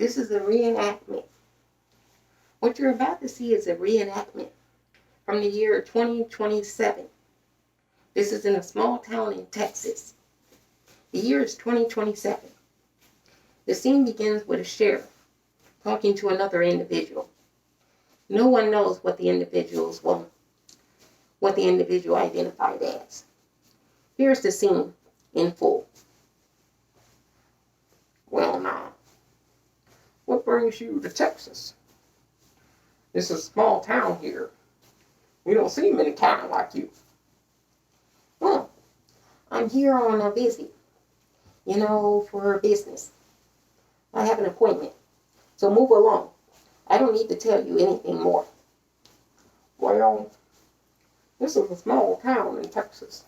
This is a reenactment. What you're about to see is a reenactment from the year 2027. This is in a small town in Texas. The year is 2027. The scene begins with a sheriff talking to another individual. No one knows what the individual identified as. Here's the scene in full. Well, now, what brings you to Texas? This is a small town here. We don't see many kind like you. Well, I'm here on a visit, for business. I have an appointment. So move along. I don't need to tell you anything more. Well, this is a small town in Texas.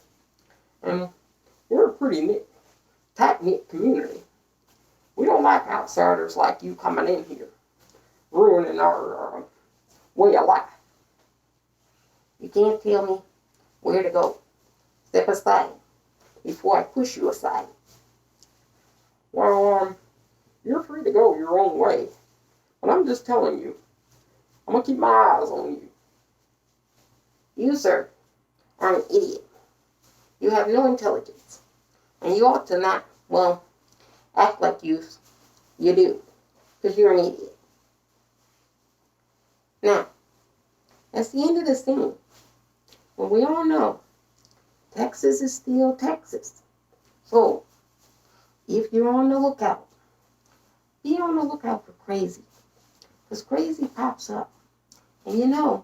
And we're a pretty tight-knit community. We don't like outsiders like you coming in here, ruining our way of life. You can't tell me where to go. Step aside before I push you aside. Well, you're free to go your own way. But I'm just telling you, I'm going to keep my eyes on you. You, sir, are an idiot. You have no intelligence. And you ought to not, act like you do. Because you're an idiot. Now, that's the end of the scene. Well, we all know Texas is still Texas. So, if you're on the lookout, be on the lookout for crazy. Because crazy pops up. And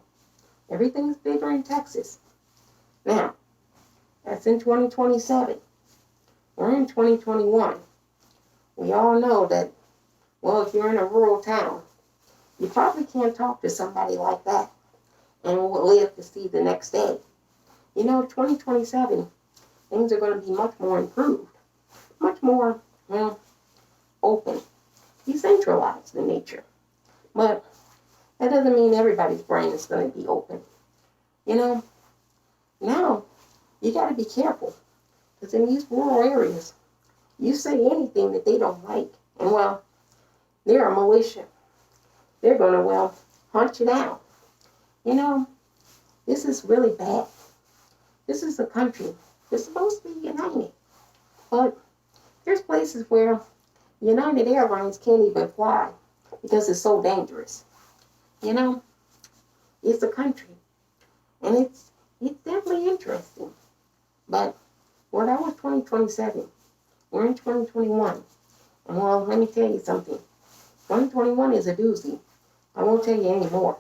everything's bigger in Texas. Now, that's in 2027. We're in 2021. We all know that, if you're in a rural town, you probably can't talk to somebody like that and will live to see the next day. 2027, things are going to be much more improved, much more, open, decentralized in nature. But that doesn't mean everybody's brain is going to be open. Now you got to be careful. Because in these rural areas, you say anything that they don't like, and they're a militia. They're going to, hunt you down. This is really bad. This is a country that's supposed to be united. But there's places where United Airlines can't even fly because it's so dangerous. It's a country. And it's definitely interesting. But, that was 2027. We're in 2021. And let me tell you something. 2021 is a doozy. I won't tell you any more.